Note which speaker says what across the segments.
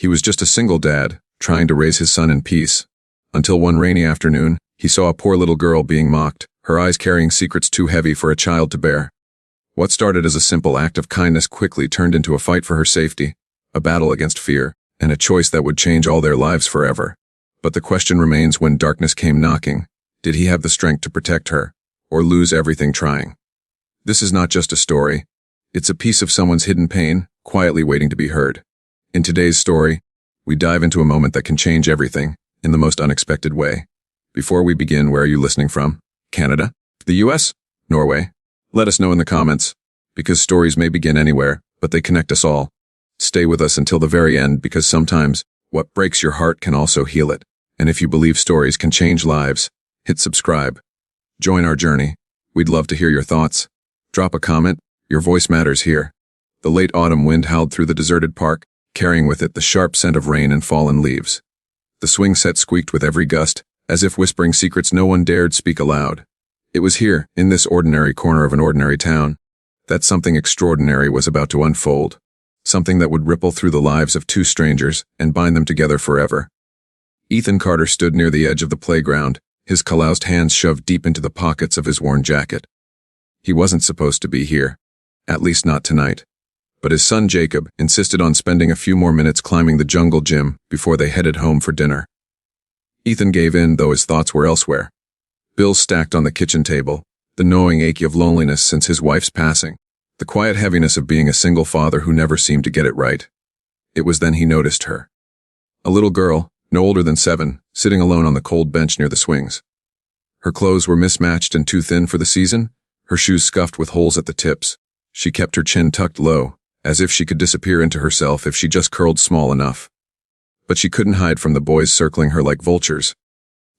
Speaker 1: He was just a single dad, trying to raise his son in peace. Until one rainy afternoon, he saw a poor little girl being mocked, her eyes carrying secrets too heavy for a child to bear. What started as a simple act of kindness quickly turned into a fight for her safety, a battle against fear, and a choice that would change all their lives forever. But the question remains, when darkness came knocking, did he have the strength to protect her, or lose everything trying? This is not just a story. It's a piece of someone's hidden pain, quietly waiting to be heard. In today's story, we dive into a moment that can change everything, in the most unexpected way. Before we begin, where are you listening from? Canada? The US? Norway? Let us know in the comments, because stories may begin anywhere, but they connect us all. Stay with us until the very end, because sometimes what breaks your heart can also heal it. And if you believe stories can change lives, hit subscribe. Join our journey. We'd love to hear your thoughts. Drop a comment. Your voice matters here. The late autumn wind howled through the deserted park, carrying with it the sharp scent of rain and fallen leaves. The swing set squeaked with every gust, as if whispering secrets no one dared speak aloud. It was here, in this ordinary corner of an ordinary town, that something extraordinary was about to unfold. Something that would ripple through the lives of two strangers and bind them together forever. Ethan Carter stood near the edge of the playground, his calloused hands shoved deep into the pockets of his worn jacket. He wasn't supposed to be here, at least not tonight. But his son Jacob insisted on spending a few more minutes climbing the jungle gym before they headed home for dinner. Ethan gave in, though his thoughts were elsewhere. Bills stacked on the kitchen table, the gnawing ache of loneliness since his wife's passing, the quiet heaviness of being a single father who never seemed to get it right. It was then he noticed her. A little girl, no older than 7, sitting alone on the cold bench near the swings. Her clothes were mismatched and too thin for the season, her shoes scuffed with holes at the tips. She kept her chin tucked low, as if she could disappear into herself if she just curled small enough. But she couldn't hide from the boys circling her like vultures.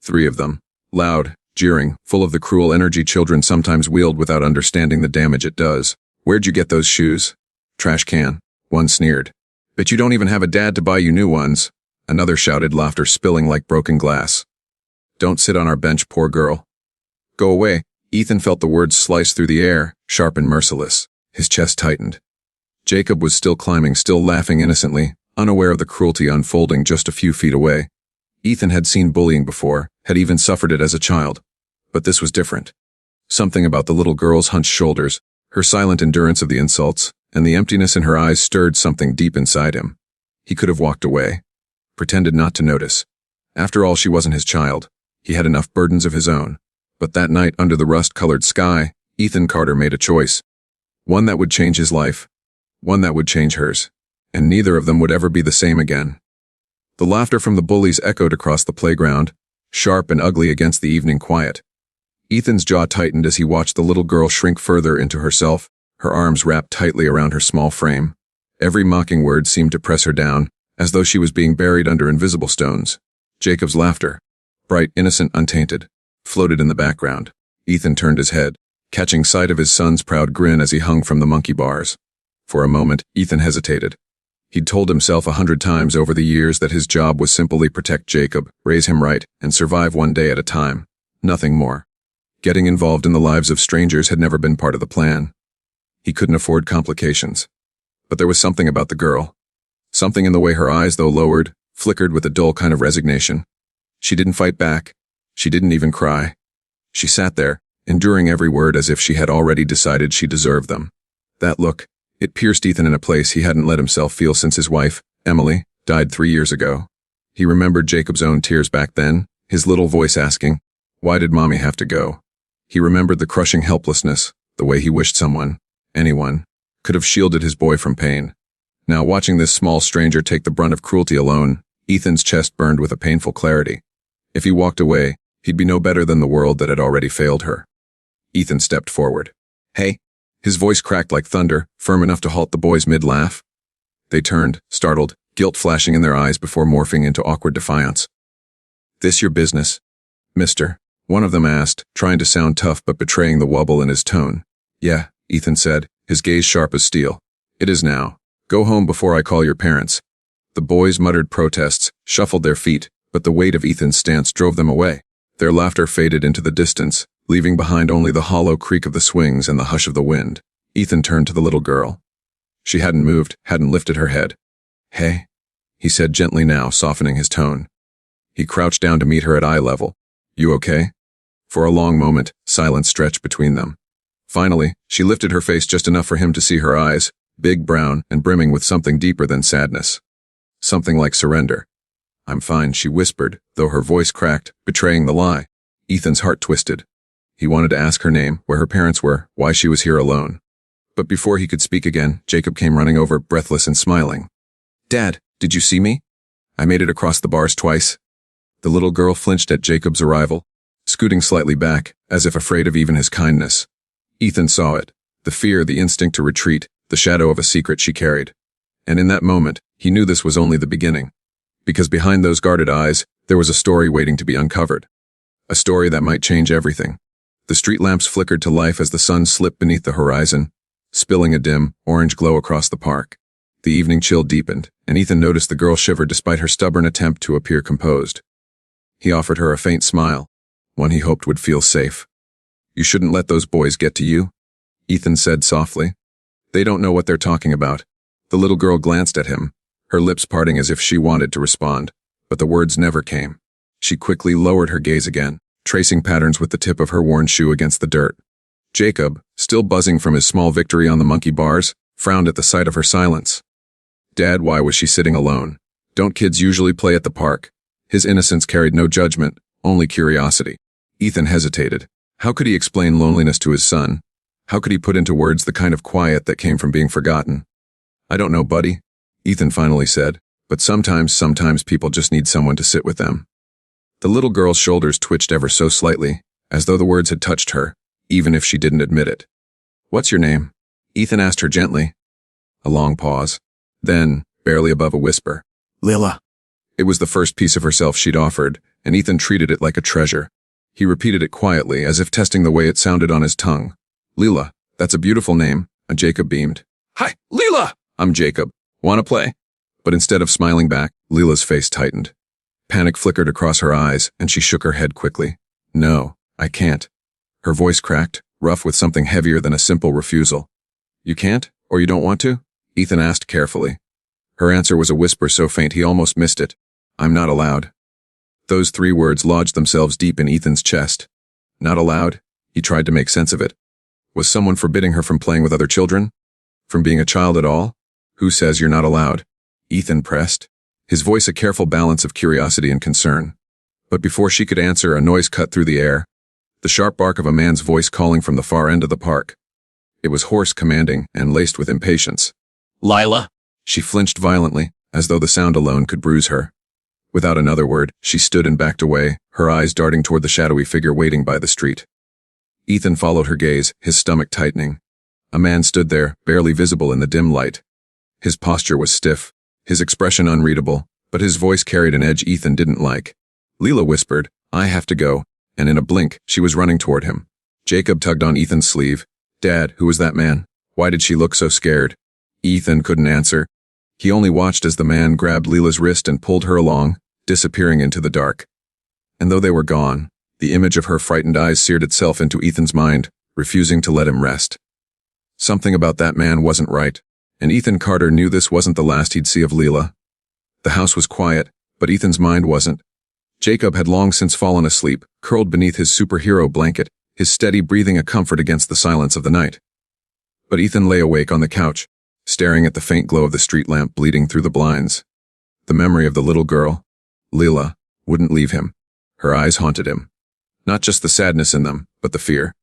Speaker 1: 3 of them, loud, jeering, full of the cruel energy children sometimes wield without understanding the damage it does. "Where'd you get those shoes?" "Trash can," one sneered. "Bet you don't even have a dad to buy you new ones," another shouted, laughter spilling like broken glass. "Don't sit on our bench, poor girl." "Go away." Ethan felt the words slice through the air, sharp and merciless. His chest tightened. Jacob was still climbing, still laughing innocently, unaware of the cruelty unfolding just a few feet away. Ethan had seen bullying before, had even suffered it as a child. But this was different. Something about the little girl's hunched shoulders, her silent endurance of the insults, and the emptiness in her eyes stirred something deep inside him. He could have walked away, pretended not to notice. After all, she wasn't his child. He had enough burdens of his own. But that night, under the rust-colored sky, Ethan Carter made a choice. One that would change his life. One that would change hers. And neither of them would ever be the same again. The laughter from the bullies echoed across the playground, sharp and ugly against the evening quiet. Ethan's jaw tightened as he watched the little girl shrink further into herself, her arms wrapped tightly around her small frame. Every mocking word seemed to press her down, as though she was being buried under invisible stones. Jacob's laughter, bright, innocent, untainted, floated in the background. Ethan turned his head, catching sight of his son's proud grin as he hung from the monkey bars. For a moment, Ethan hesitated. He'd told himself 100 times over the years that his job was simply protect Jacob, raise him right, and survive one day at a time. Nothing more. Getting involved in the lives of strangers had never been part of the plan. He couldn't afford complications. But there was something about the girl. Something in the way her eyes, though lowered, flickered with a dull kind of resignation. She didn't fight back. She didn't even cry. She sat there, enduring every word as if she had already decided she deserved them. That look, it pierced Ethan in a place he hadn't let himself feel since his wife, Emily, died 3 years ago. He remembered Jacob's own tears back then, his little voice asking, "Why did Mommy have to go?" He remembered the crushing helplessness, the way he wished someone, anyone, could have shielded his boy from pain. Now, watching this small stranger take the brunt of cruelty alone, Ethan's chest burned with a painful clarity. If he walked away, he'd be no better than the world that had already failed her. Ethan stepped forward. "Hey." His voice cracked like thunder, firm enough to halt the boys mid-laugh. They turned, startled, guilt flashing in their eyes before morphing into awkward defiance. "This your business, mister?" one of them asked, trying to sound tough but betraying the wobble in his tone. "Yeah," Ethan said, his gaze sharp as steel. "It is now. Go home before I call your parents." The boys muttered protests, shuffled their feet, but the weight of Ethan's stance drove them away. Their laughter faded into the distance, leaving behind only the hollow creak of the swings and the hush of the wind. Ethan turned to the little girl. She hadn't moved, hadn't lifted her head. "Hey," he said gently now, softening his tone. He crouched down to meet her at eye level. You okay? For a long moment, silence stretched between them. Finally, she lifted her face just enough for him to see her eyes, big, brown, and brimming with something deeper than sadness. Something like surrender. I'm fine, she whispered, though her voice cracked, betraying the lie. Ethan's heart twisted. He wanted to ask her name, where her parents were, why she was here alone. But before he could speak again, Jacob came running over, breathless and smiling. Dad, did you see me? I made it across the bars twice. The little girl flinched at Jacob's arrival, scooting slightly back, as if afraid of even his kindness. Ethan saw it, the fear, the instinct to retreat, the shadow of a secret she carried. And in that moment, he knew this was only the beginning. Because behind those guarded eyes, there was a story waiting to be uncovered. A story that might change everything. The street lamps flickered to life as the sun slipped beneath the horizon, spilling a dim, orange glow across the park. The evening chill deepened, and Ethan noticed the girl shiver despite her stubborn attempt to appear composed. He offered her a faint smile, one he hoped would feel safe. You shouldn't let those boys get to you, Ethan said softly. They don't know what they're talking about. The little girl glanced at him, her lips parting as if she wanted to respond, but the words never came. She quickly lowered her gaze again, tracing patterns with the tip of her worn shoe against the dirt. Jacob, still buzzing from his small victory on the monkey bars, frowned at the sight of her silence. Dad, why was she sitting alone? Don't kids usually play at the park? His innocence carried no judgment, only curiosity. Ethan hesitated. How could he explain loneliness to his son? How could he put into words the kind of quiet that came from being forgotten? I don't know, buddy, Ethan finally said, but sometimes people just need someone to sit with them. The little girl's shoulders twitched ever so slightly, as though the words had touched her, even if she didn't admit it. What's your name? Ethan asked her gently. A long pause. Then, barely above a whisper.
Speaker 2: Lila.
Speaker 1: It was the first piece of herself she'd offered, and Ethan treated it like a treasure. He repeated it quietly, as if testing the way it sounded on his tongue. Lila, that's a beautiful name, Jacob beamed. Hi, Lila! I'm Jacob. Wanna play? But instead of smiling back, Lila's face tightened. Panic flickered across her eyes, and she shook her head quickly. No, I can't. Her voice cracked, rough with something heavier than a simple refusal. You can't, or you don't want to? Ethan asked carefully. Her answer was a whisper so faint he almost missed it. I'm not allowed. Those 3 words lodged themselves deep in Ethan's chest. Not allowed? He tried to make sense of it. Was someone forbidding her from playing with other children? From being a child at all? Who says you're not allowed? Ethan pressed, his voice a careful balance of curiosity and concern. But before she could answer, a noise cut through the air. The sharp bark of a man's voice calling from the far end of the park. It was hoarse, commanding, and laced with impatience.
Speaker 2: Lila.
Speaker 1: She flinched violently, as though the sound alone could bruise her. Without another word, she stood and backed away, her eyes darting toward the shadowy figure waiting by the street. Ethan followed her gaze, his stomach tightening. A man stood there, barely visible in the dim light. His posture was stiff, his expression unreadable, but his voice carried an edge Ethan didn't like. Lila whispered, I have to go, and in a blink, she was running toward him. Jacob tugged on Ethan's sleeve. Dad, who was that man? Why did she look so scared? Ethan couldn't answer. He only watched as the man grabbed Lila's wrist and pulled her along, disappearing into the dark. And though they were gone, the image of her frightened eyes seared itself into Ethan's mind, refusing to let him rest. Something about that man wasn't right, and Ethan Carter knew this wasn't the last he'd see of Lila. The house was quiet, but Ethan's mind wasn't. Jacob had long since fallen asleep, curled beneath his superhero blanket, his steady breathing a comfort against the silence of the night. But Ethan lay awake on the couch, staring at the faint glow of the street lamp bleeding through the blinds. The memory of the little girl, Lila, wouldn't leave him. Her eyes haunted him. Not just the sadness in them, but the fear.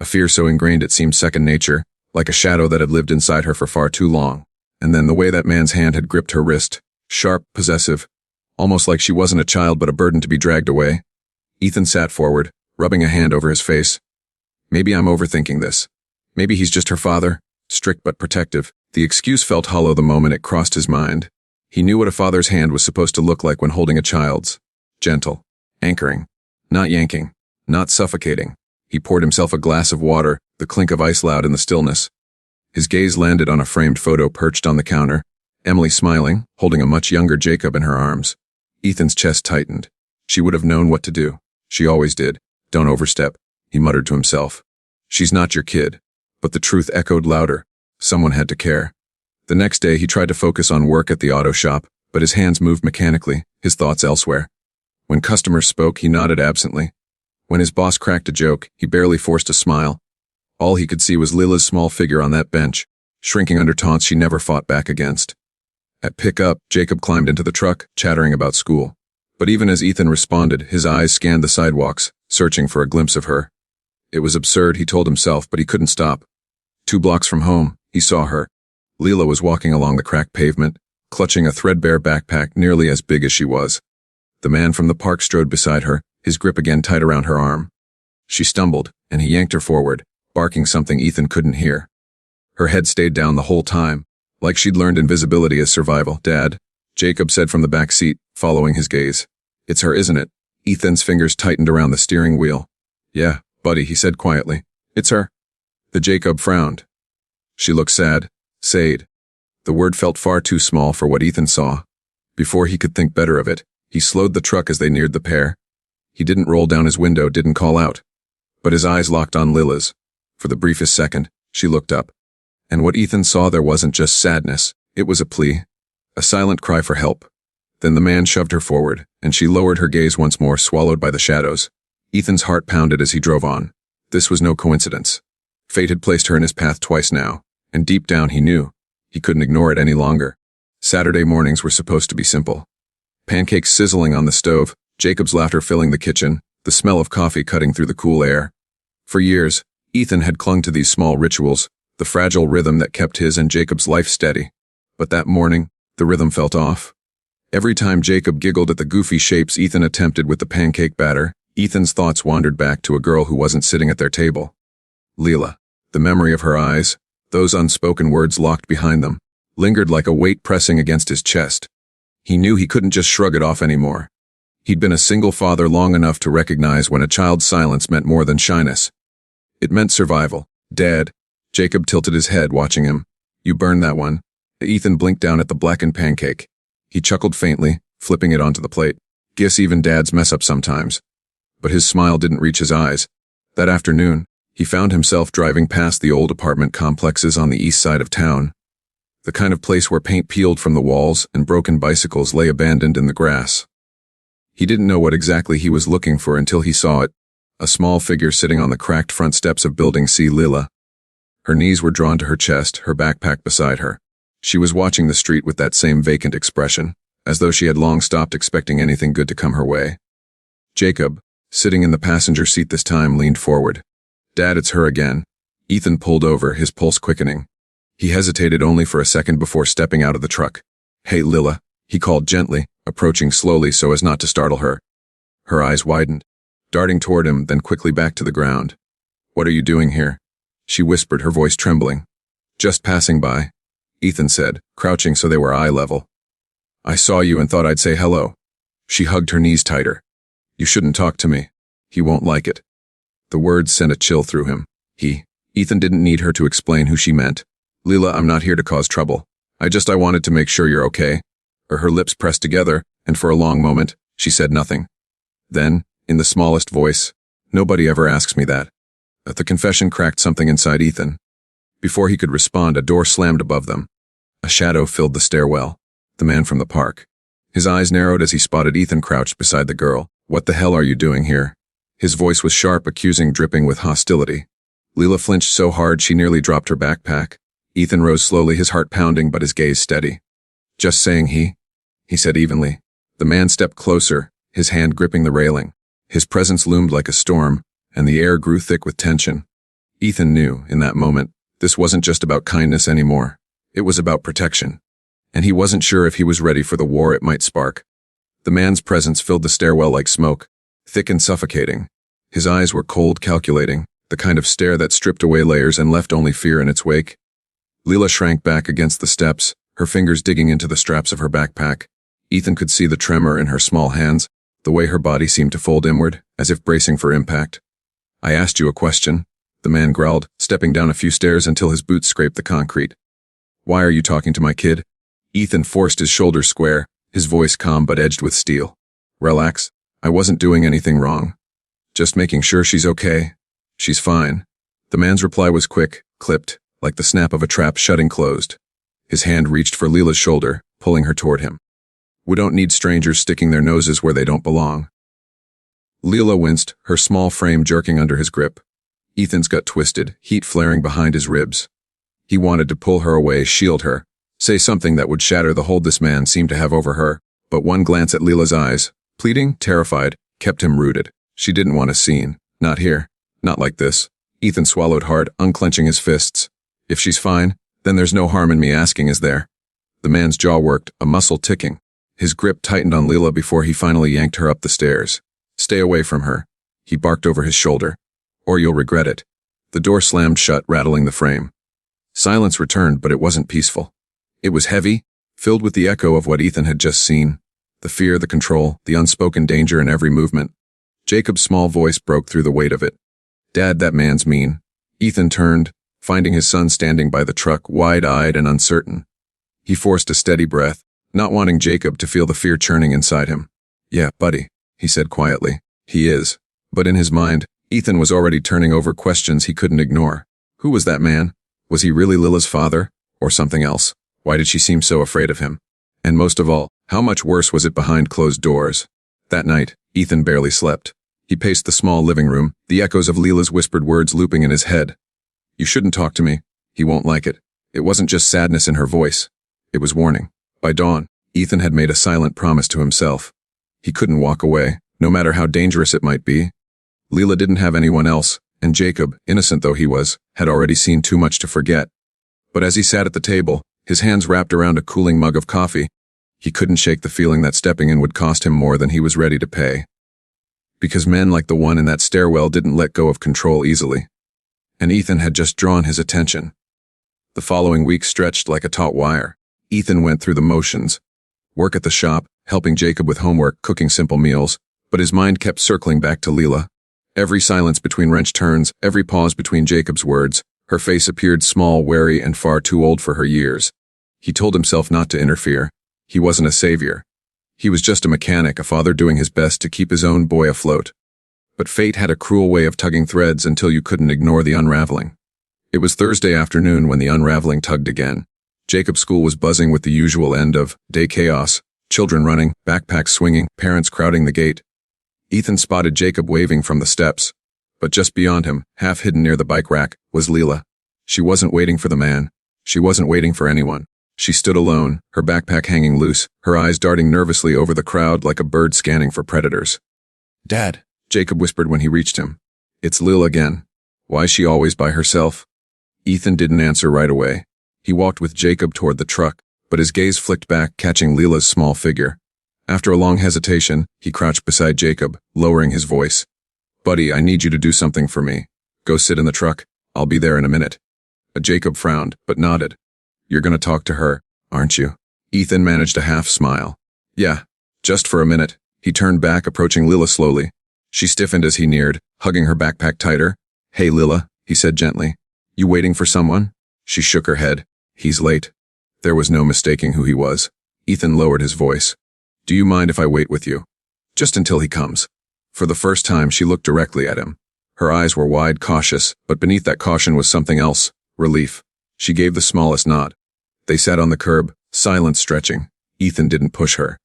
Speaker 1: A fear so ingrained it seemed second nature, like a shadow that had lived inside her for far too long. And then the way that man's hand had gripped her wrist, sharp, possessive, almost like she wasn't a child but a burden to be dragged away. Ethan sat forward, rubbing a hand over his face. Maybe I'm overthinking this. Maybe he's just her father, strict but protective. The excuse felt hollow the moment it crossed his mind. He knew what a father's hand was supposed to look like when holding a child's. Gentle, anchoring, not yanking, not suffocating. He poured himself a glass of water, the clink of ice loud in the stillness. His gaze landed on a framed photo perched on the counter, Emily smiling, holding a much younger Jacob in her arms. Ethan's chest tightened. She would have known what to do. She always did. Don't overstep, he muttered to himself. She's not your kid. But the truth echoed louder. Someone had to care. The next day he tried to focus on work at the auto shop, but his hands moved mechanically, his thoughts elsewhere. When customers spoke, he nodded absently. When his boss cracked a joke, he barely forced a smile. All he could see was Lila's small figure on that bench, shrinking under taunts she never fought back against. At pickup, Jacob climbed into the truck, chattering about school. But even as Ethan responded, his eyes scanned the sidewalks, searching for a glimpse of her. It was absurd, he told himself, but he couldn't stop. 2 blocks from home, he saw her. Lila was walking along the cracked pavement, clutching a threadbare backpack nearly as big as she was. The man from the park strode beside her, his grip again tight around her arm. She stumbled, and he yanked her forward, barking something Ethan couldn't hear. Her head stayed down the whole time, like she'd learned invisibility as survival. "Dad," Jacob said from the back seat, following his gaze. "It's her, isn't it?" Ethan's fingers tightened around the steering wheel. "Yeah, buddy," he said quietly. "It's her." The Jacob frowned. She looked sad, sad. The word felt far too small for what Ethan saw. Before he could think better of it, he slowed the truck as they neared the pair. He didn't roll down his window, didn't call out. But his eyes locked on Lila's. For the briefest second, she looked up. And what Ethan saw there wasn't just sadness, it was a plea. A silent cry for help. Then the man shoved her forward, and she lowered her gaze once more, swallowed by the shadows. Ethan's heart pounded as he drove on. This was no coincidence. Fate had placed her in his path twice now, and deep down he knew. He couldn't ignore it any longer. Saturday mornings were supposed to be simple. Pancakes sizzling on the stove, Jacob's laughter filling the kitchen, the smell of coffee cutting through the cool air. For years, Ethan had clung to these small rituals, the fragile rhythm that kept his and Jacob's life steady. But that morning, the rhythm felt off. Every time Jacob giggled at the goofy shapes Ethan attempted with the pancake batter, Ethan's thoughts wandered back to a girl who wasn't sitting at their table. Lila. The memory of her eyes, those unspoken words locked behind them, lingered like a weight pressing against his chest. He knew he couldn't just shrug it off anymore. He'd been a single father long enough to recognize when a child's silence meant more than shyness. It meant survival. "Dad." Jacob tilted his head, watching him. "You burned that one." Ethan blinked down at the blackened pancake. He chuckled faintly, flipping it onto the plate. "Guess even dads mess up sometimes." But his smile didn't reach his eyes. That afternoon, he found himself driving past the old apartment complexes on the east side of town. The kind of place where paint peeled from the walls and broken bicycles lay abandoned in the grass. He didn't know what exactly he was looking for until he saw it. A small figure sitting on the cracked front steps of Building C. Lila. Her knees were drawn to her chest, her backpack beside her. She was watching the street with that same vacant expression, as though she had long stopped expecting anything good to come her way. Jacob, sitting in the passenger seat this time, leaned forward. "Dad, it's her again." Ethan pulled over, his pulse quickening. He hesitated only for a second before stepping out of the truck. "Hey, Lila," he called gently, approaching slowly so as not to startle her. Her eyes widened, darting toward him, then quickly back to the ground. "What are you doing here?" she whispered, her voice trembling. "Just passing by," Ethan said, crouching so they were eye level. "I saw you and thought I'd say hello." She hugged her knees tighter. "You shouldn't talk to me. He won't like it." The words sent a chill through him. Ethan didn't need her to explain who she meant. "Lila, I'm not here to cause trouble. I wanted to make sure you're okay." Her lips pressed together, and for a long moment, she said nothing. Then, in the smallest voice, "Nobody ever asks me that." The confession cracked something inside Ethan. Before he could respond, a door slammed above them. A shadow filled the stairwell. The man from the park. His eyes narrowed as he spotted Ethan crouched beside the girl. "What the hell are you doing here?" His voice was sharp, accusing, dripping with hostility. Lila flinched so hard she nearly dropped her backpack. Ethan rose slowly, his heart pounding but his gaze steady. "Just saying he said evenly. The man stepped closer, his hand gripping the railing. His presence loomed like a storm, and the air grew thick with tension. Ethan knew, in that moment, this wasn't just about kindness anymore. It was about protection. And he wasn't sure if he was ready for the war it might spark. The man's presence filled the stairwell like smoke, thick and suffocating. His eyes were cold, calculating, the kind of stare that stripped away layers and left only fear in its wake. Lila shrank back against the steps, her fingers digging into the straps of her backpack. Ethan could see the tremor in her small hands, the way her body seemed to fold inward, as if bracing for impact. "I asked you a question," the man growled, stepping down a few stairs until his boots scraped the concrete. "Why are you talking to my kid?" Ethan forced his shoulders square, his voice calm but edged with steel. "Relax. I wasn't doing anything wrong. Just making sure she's okay. She's fine." The man's reply was quick, clipped, like the snap of a trap shutting closed. His hand reached for Lila's shoulder, pulling her toward him. We don't need strangers sticking their noses where they don't belong. Lila winced, her small frame jerking under his grip. Ethan's gut twisted, heat flaring behind his ribs. He wanted to pull her away, shield her, say something that would shatter the hold this man seemed to have over her, but one glance at Lila's eyes, pleading, terrified, kept him rooted. She didn't want a scene. Not here. Not like this. Ethan swallowed hard, unclenching his fists. If she's fine, then there's no harm in me asking, is there? The man's jaw worked, a muscle ticking. His grip tightened on Lila before he finally yanked her up the stairs. Stay away from her. He barked over his shoulder. Or you'll regret it. The door slammed shut, rattling the frame. Silence returned, but it wasn't peaceful. It was heavy, filled with the echo of what Ethan had just seen. The fear, the control, the unspoken danger in every movement. Jacob's small voice broke through the weight of it. Dad, that man's mean. Ethan turned, finding his son standing by the truck, wide-eyed and uncertain. He forced a steady breath, not wanting Jacob to feel the fear churning inside him. Yeah, buddy, he said quietly. He is. But in his mind, Ethan was already turning over questions he couldn't ignore. Who was that man? Was he really Lila's father? Or something else? Why did she seem so afraid of him? And most of all, how much worse was it behind closed doors? That night, Ethan barely slept. He paced the small living room, the echoes of Lila's whispered words looping in his head. You shouldn't talk to me. He won't like it. It wasn't just sadness in her voice. It was warning. By dawn, Ethan had made a silent promise to himself. He couldn't walk away, no matter how dangerous it might be. Lila didn't have anyone else, and Jacob, innocent though he was, had already seen too much to forget. But as he sat at the table, his hands wrapped around a cooling mug of coffee, he couldn't shake the feeling that stepping in would cost him more than he was ready to pay. Because men like the one in that stairwell didn't let go of control easily. And Ethan had just drawn his attention. The following week stretched like a taut wire. Ethan went through the motions. Work at the shop, helping Jacob with homework, cooking simple meals, but his mind kept circling back to Lila. Every silence between wrench turns, every pause between Jacob's words, her face appeared small, wary, and far too old for her years. He told himself not to interfere. He wasn't a savior. He was just a mechanic, a father doing his best to keep his own boy afloat. But fate had a cruel way of tugging threads until you couldn't ignore the unraveling. It was Thursday afternoon when the unraveling tugged again. Jacob's school was buzzing with the usual end of day chaos, children running, backpacks swinging, parents crowding the gate. Ethan spotted Jacob waving from the steps. But just beyond him, half hidden near the bike rack, was Lila. She wasn't waiting for the man. She wasn't waiting for anyone. She stood alone, her backpack hanging loose, her eyes darting nervously over the crowd like a bird scanning for predators. Dad, Jacob whispered when he reached him. It's Lila again. Why is she always by herself? Ethan didn't answer right away. He walked with Jacob toward the truck, but his gaze flicked back, catching Lila's small figure. After a long hesitation, he crouched beside Jacob, lowering his voice. Buddy, I need you to do something for me. Go sit in the truck. I'll be there in a minute. Jacob frowned, but nodded. You're gonna talk to her, aren't you? Ethan managed a half smile. Yeah, just for a minute. He turned back, approaching Lila slowly. She stiffened as he neared, hugging her backpack tighter. Hey Lila, he said gently. You waiting for someone? She shook her head. He's late. There was no mistaking who he was. Ethan lowered his voice. Do you mind if I wait with you? Just until he comes. For the first time, she looked directly at him. Her eyes were wide, cautious, but beneath that caution was something else, relief. She gave the smallest nod. They sat on the curb, silent, stretching. Ethan didn't push her.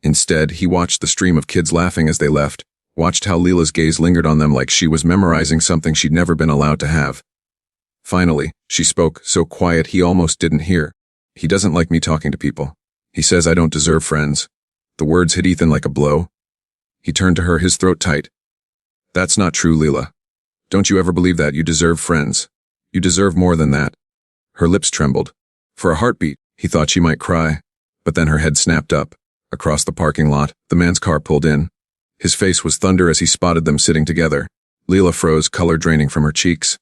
Speaker 1: Instead, he watched the stream of kids laughing as they left, watched how Lila's gaze lingered on them like she was memorizing something she'd never been allowed to have. Finally, she spoke, so quiet he almost didn't hear. He doesn't like me talking to people. He says I don't deserve friends. The words hit Ethan like a blow. He turned to her, his throat tight. That's not true, Lila. Don't you ever believe that. You deserve friends. You deserve more than that. Her lips trembled. For a heartbeat, he thought she might cry. But then her head snapped up. Across the parking lot, the man's car pulled in. His face was thunder as he spotted them sitting together. Lila froze, color draining from her cheeks.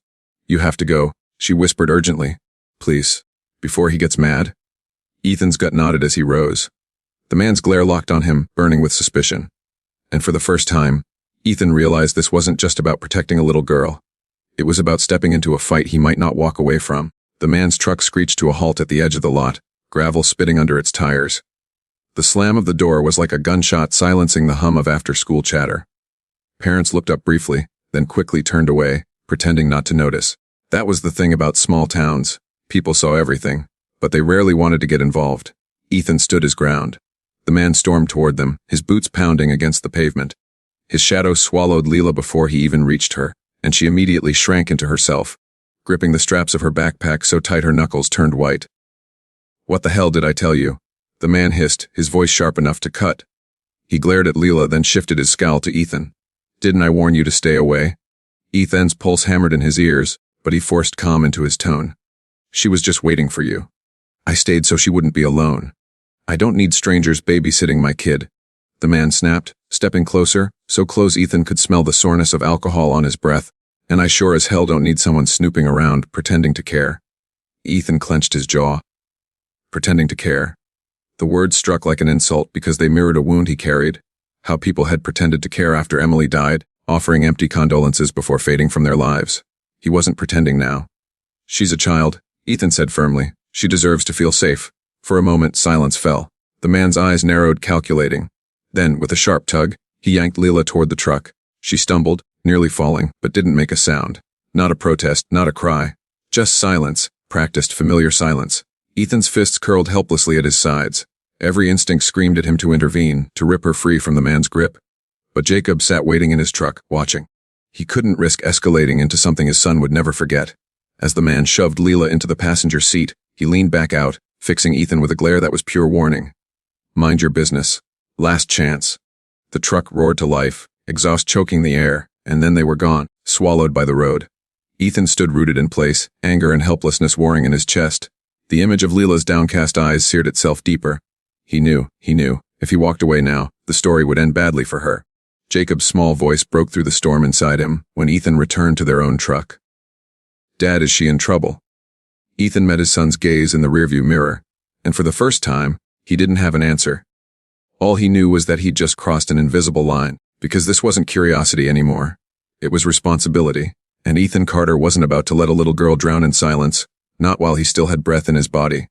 Speaker 1: You have to go, she whispered urgently. Please. Before he gets mad. Ethan's gut nodded as he rose. The man's glare locked on him, burning with suspicion. And for the first time, Ethan realized this wasn't just about protecting a little girl. It was about stepping into a fight he might not walk away from. The man's truck screeched to a halt at the edge of the lot, gravel spitting under its tires. The slam of the door was like a gunshot, silencing the hum of after-school chatter. Parents looked up briefly, then quickly turned away, pretending not to notice. That was the thing about small towns. People saw everything, but they rarely wanted to get involved. Ethan stood his ground. The man stormed toward them, his boots pounding against the pavement. His shadow swallowed Lila before he even reached her, and she immediately shrank into herself, gripping the straps of her backpack so tight her knuckles turned white. "What the hell did I tell you?" The man hissed, his voice sharp enough to cut. He glared at Lila, then shifted his scowl to Ethan. "Didn't I warn you to stay away?" Ethan's pulse hammered in his ears, but he forced calm into his tone. "She was just waiting for you. I stayed so she wouldn't be alone. I don't need strangers babysitting my kid." The man snapped, stepping closer, so close Ethan could smell the soreness of alcohol on his breath. "And I sure as hell don't need someone snooping around, pretending to care." Ethan clenched his jaw. Pretending to care. The words struck like an insult because they mirrored a wound he carried. How people had pretended to care after Emily died, offering empty condolences before fading from their lives. He wasn't pretending now. "She's a child," Ethan said firmly. "She deserves to feel safe." For a moment, silence fell. The man's eyes narrowed, calculating. Then, with a sharp tug, he yanked Lila toward the truck. She stumbled, nearly falling, but didn't make a sound. Not a protest, not a cry. Just silence, practiced, familiar silence. Ethan's fists curled helplessly at his sides. Every instinct screamed at him to intervene, to rip her free from the man's grip. But Jacob sat waiting in his truck, watching. He couldn't risk escalating into something his son would never forget. As the man shoved Lila into the passenger seat, he leaned back out, fixing Ethan with a glare that was pure warning. "Mind your business. Last chance." The truck roared to life, exhaust choking the air, and then they were gone, swallowed by the road. Ethan stood rooted in place, anger and helplessness warring in his chest. The image of Lila's downcast eyes seared itself deeper. He knew, if he walked away now, the story would end badly for her. Jacob's small voice broke through the storm inside him when Ethan returned to their own truck. "Dad, is she in trouble?" Ethan met his son's gaze in the rearview mirror, and for the first time, he didn't have an answer. All he knew was that he'd just crossed an invisible line, because this wasn't curiosity anymore. It was responsibility, and Ethan Carter wasn't about to let a little girl drown in silence, not while he still had breath in his body.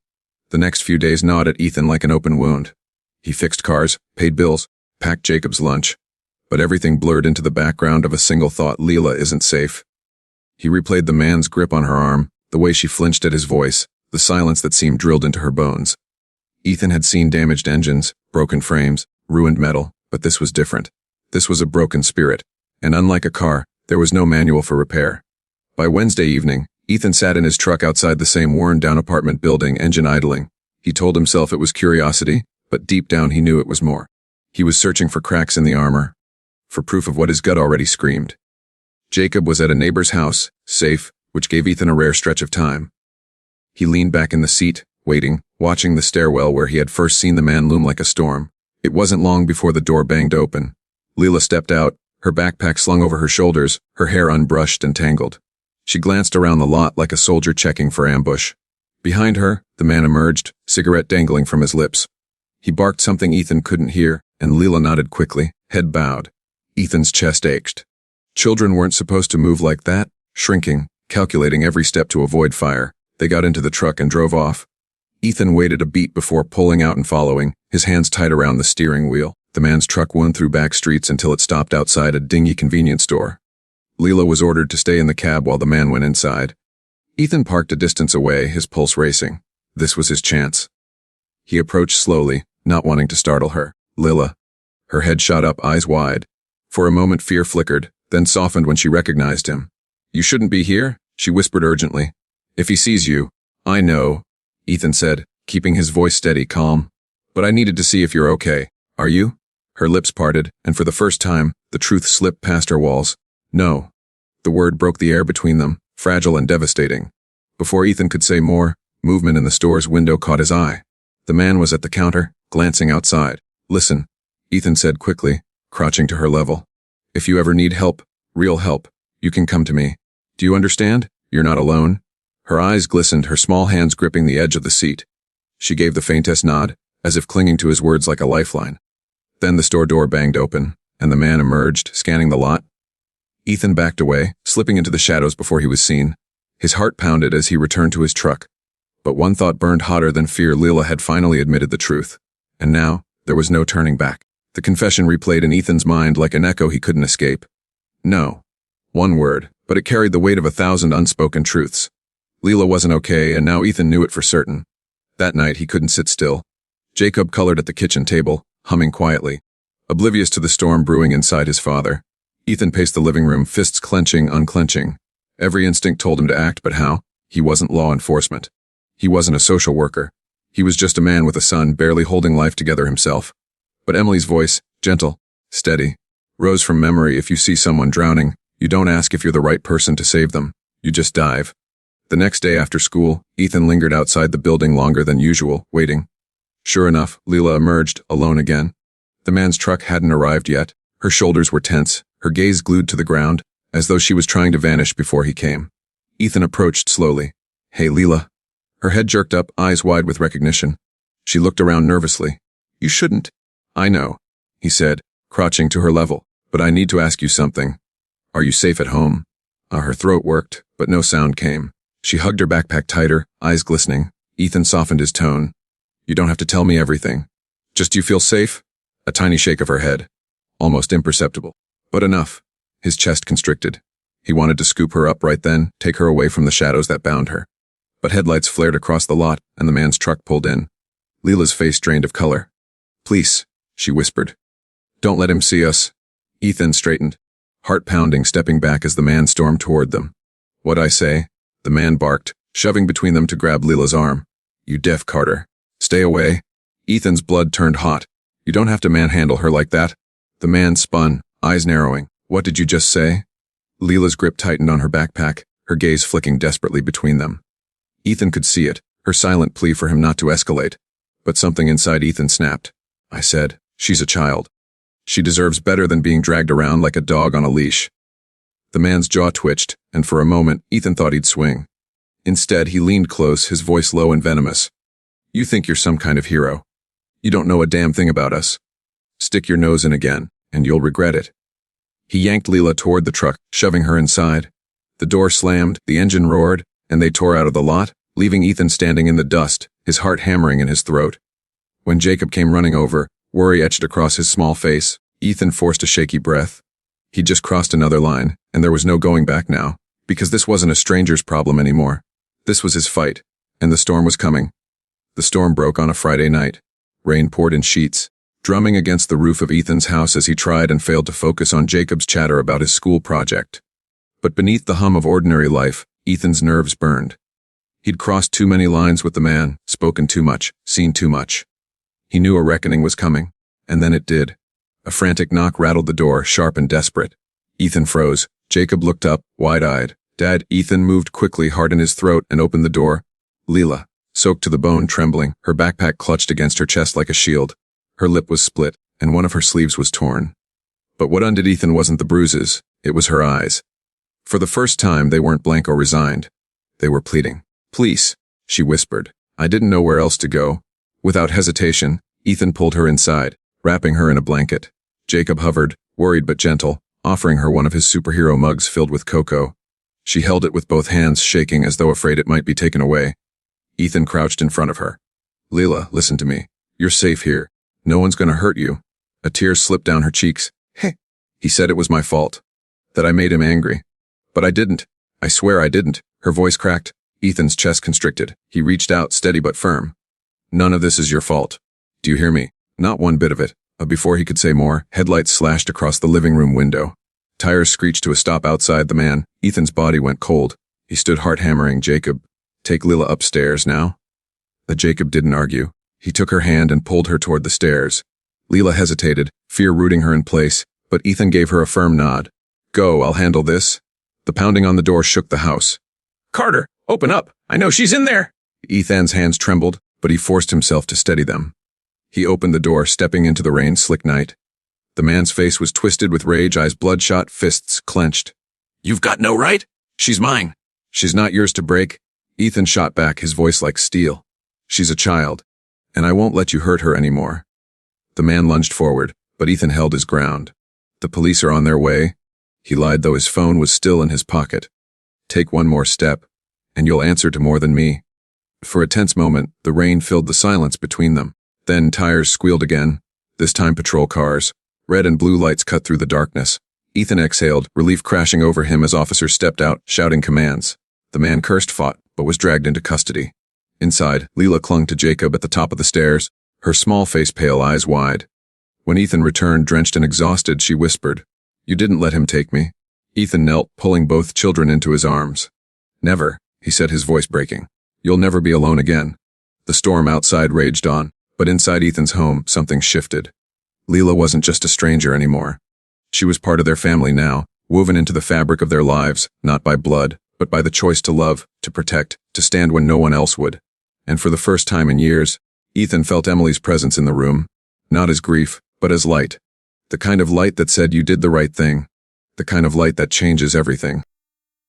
Speaker 1: The next few days gnawed at Ethan like an open wound. He fixed cars, paid bills, packed Jacob's lunch, but everything blurred into the background of a single thought: Lila isn't safe. He replayed the man's grip on her arm, the way she flinched at his voice, the silence that seemed drilled into her bones. Ethan had seen damaged engines, broken frames, ruined metal, but this was different. This was a broken spirit, and unlike a car, there was no manual for repair. By Wednesday evening, Ethan sat in his truck outside the same worn-down apartment building, engine idling. He told himself it was curiosity, but deep down he knew it was more. He was searching for cracks in the armor, for proof of what his gut already screamed. Jacob was at a neighbor's house, safe, which gave Ethan a rare stretch of time. He leaned back in the seat, waiting, watching the stairwell where he had first seen the man loom like a storm. It wasn't long before the door banged open. Lila stepped out, her backpack slung over her shoulders, her hair unbrushed and tangled. She glanced around the lot like a soldier checking for ambush. Behind her, the man emerged, cigarette dangling from his lips. He barked something Ethan couldn't hear, and Lila nodded quickly, head bowed. Ethan's chest ached. Children weren't supposed to move like that, shrinking, calculating every step to avoid fire. They got into the truck and drove off. Ethan waited a beat before pulling out and following, his hands tight around the steering wheel. The man's truck wound through back streets until it stopped outside a dingy convenience store. Lila was ordered to stay in the cab while the man went inside. Ethan parked a distance away, his pulse racing. This was his chance. He approached slowly, not wanting to startle her. "Lila." Her head shot up, eyes wide. For a moment fear flickered, then softened when she recognized him. "You shouldn't be here," she whispered urgently. "If he sees you." "I know," Ethan said, keeping his voice steady, calm. "But I needed to see if you're okay. Are you?" Her lips parted, and for the first time, the truth slipped past her walls. "No." The word broke the air between them, fragile and devastating. Before Ethan could say more, movement in the store's window caught his eye. The man was at the counter, glancing outside. "Listen," Ethan said quickly, crouching to her level. "If you ever need help, real help, you can come to me. Do you understand? You're not alone." Her eyes glistened, her small hands gripping the edge of the seat. She gave the faintest nod, as if clinging to his words like a lifeline. Then the store door banged open, and the man emerged, scanning the lot. Ethan backed away, slipping into the shadows before he was seen. His heart pounded as he returned to his truck. But one thought burned hotter than fear: Lila had finally admitted the truth. And now, there was no turning back. The confession replayed in Ethan's mind like an echo he couldn't escape. No. One word, but it carried the weight of 1,000 unspoken truths. Lila wasn't okay, and now Ethan knew it for certain. That night he couldn't sit still. Jacob colored at the kitchen table, humming quietly, oblivious to the storm brewing inside his father. Ethan paced the living room, fists clenching, unclenching. Every instinct told him to act, but how? He wasn't law enforcement. He wasn't a social worker. He was just a man with a son, barely holding life together himself. But Emily's voice, gentle, steady, rose from memory. If you see someone drowning, you don't ask if you're the right person to save them. You just dive. The next day after school, Ethan lingered outside the building longer than usual, waiting. Sure enough, Lila emerged, alone again. The man's truck hadn't arrived yet. Her shoulders were tense, her gaze glued to the ground, as though she was trying to vanish before he came. Ethan approached slowly. Hey, Lila. Her head jerked up, eyes wide with recognition. She looked around nervously. You shouldn't. I know, he said, crouching to her level, but I need to ask you something. Are you safe at home? Her throat worked, but no sound came. She hugged her backpack tighter, eyes glistening. Ethan softened his tone. You don't have to tell me everything. Just you feel safe? A tiny shake of her head. Almost imperceptible. But enough. His chest constricted. He wanted to scoop her up right then, take her away from the shadows that bound her. But headlights flared across the lot, and the man's truck pulled in. Lila's face drained of color. Please, she whispered. Don't let him see us. Ethan straightened, heart pounding, stepping back as the man stormed toward them. What'd I say? The man barked, shoving between them to grab Lila's arm. You deaf, Carter. Stay away. Ethan's blood turned hot. You don't have to manhandle her like that. The man spun, eyes narrowing. What did you just say? Lila's grip tightened on her backpack, her gaze flicking desperately between them. Ethan could see it, her silent plea for him not to escalate. But something inside Ethan snapped. I said, she's a child. She deserves better than being dragged around like a dog on a leash. The man's jaw twitched, and for a moment, Ethan thought he'd swing. Instead, he leaned close, his voice low and venomous. You think you're some kind of hero. You don't know a damn thing about us. Stick your nose in again, and you'll regret it. He yanked Lila toward the truck, shoving her inside. The door slammed, the engine roared, and they tore out of the lot, leaving Ethan standing in the dust, his heart hammering in his throat. When Jacob came running over, worry etched across his small face, Ethan forced a shaky breath. He'd just crossed another line, and there was no going back now, because this wasn't a stranger's problem anymore. This was his fight, and the storm was coming. The storm broke on a Friday night. Rain poured in sheets, drumming against the roof of Ethan's house as he tried and failed to focus on Jacob's chatter about his school project. But beneath the hum of ordinary life, Ethan's nerves burned. He'd crossed too many lines with the man, spoken too much, seen too much. He knew a reckoning was coming, and then it did. A frantic knock rattled the door, sharp and desperate. Ethan froze. Jacob looked up, wide-eyed. Dad. Ethan moved quickly, heart in his throat, and opened the door. Lila, soaked to the bone, trembling, her backpack clutched against her chest like a shield. Her lip was split, and one of her sleeves was torn. But what undid Ethan wasn't the bruises, it was her eyes. For the first time, they weren't blank or resigned. They were pleading. Please, she whispered. I didn't know where else to go. Without hesitation, Ethan pulled her inside, wrapping her in a blanket. Jacob hovered, worried but gentle, offering her one of his superhero mugs filled with cocoa. She held it with both hands, shaking as though afraid it might be taken away. Ethan crouched in front of her. Lila, listen to me. You're safe here. No one's gonna hurt you. A tear slipped down her cheeks. Hey. He said it was my fault. That I made him angry. But I didn't. I swear I didn't. Her voice cracked. Ethan's chest constricted. He reached out, steady but firm. None of this is your fault. Do you hear me? Not one bit of it. Before he could say more, headlights slashed across the living room window. Tires screeched to a stop outside the man. Ethan's body went cold. He stood heart-hammering. Jacob, take Lila upstairs now. But Jacob didn't argue. He took her hand and pulled her toward the stairs. Lila hesitated, fear rooting her in place, but Ethan gave her a firm nod. Go, I'll handle this. The pounding on the door shook the house. Carter, open up. I know she's in there. Ethan's hands trembled, but he forced himself to steady them. He opened the door, stepping into the rain-slick night. The man's face was twisted with rage, eyes bloodshot, fists clenched. You've got no right. She's mine. She's not yours to break. Ethan shot back, his voice like steel. She's a child, and I won't let you hurt her anymore. The man lunged forward, but Ethan held his ground. The police are on their way. He lied, though his phone was still in his pocket. Take one more step, and you'll answer to more than me. For a tense moment, the rain filled the silence between them. Then tires squealed again, this time patrol cars. Red and blue lights cut through the darkness. Ethan exhaled, relief crashing over him as officers stepped out, shouting commands. The man cursed, fought, but was dragged into custody. Inside, Lila clung to Jacob at the top of the stairs, her small face pale, eyes wide. When Ethan returned, drenched and exhausted, she whispered, "You didn't let him take me." Ethan knelt, pulling both children into his arms. "Never," he said, his voice breaking. "You'll never be alone again." The storm outside raged on, but inside Ethan's home, something shifted. Lila wasn't just a stranger anymore. She was part of their family now, woven into the fabric of their lives, not by blood, but by the choice to love, to protect, to stand when no one else would. And for the first time in years, Ethan felt Emily's presence in the room, not as grief, but as light. The kind of light that said you did the right thing. The kind of light that changes everything.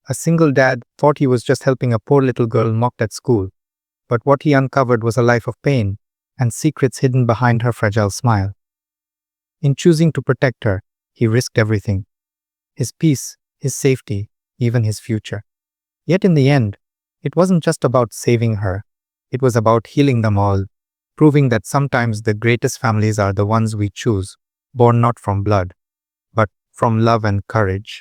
Speaker 2: A single dad thought he was just helping a poor little girl mocked at school, but what he uncovered was a life of pain and secrets hidden behind her fragile smile. In choosing to protect her, he risked everything. His peace, his safety, even his future. Yet in the end, it wasn't just about saving her. It was about healing them all, proving that sometimes the greatest families are the ones we choose, born not from blood, but from love and courage.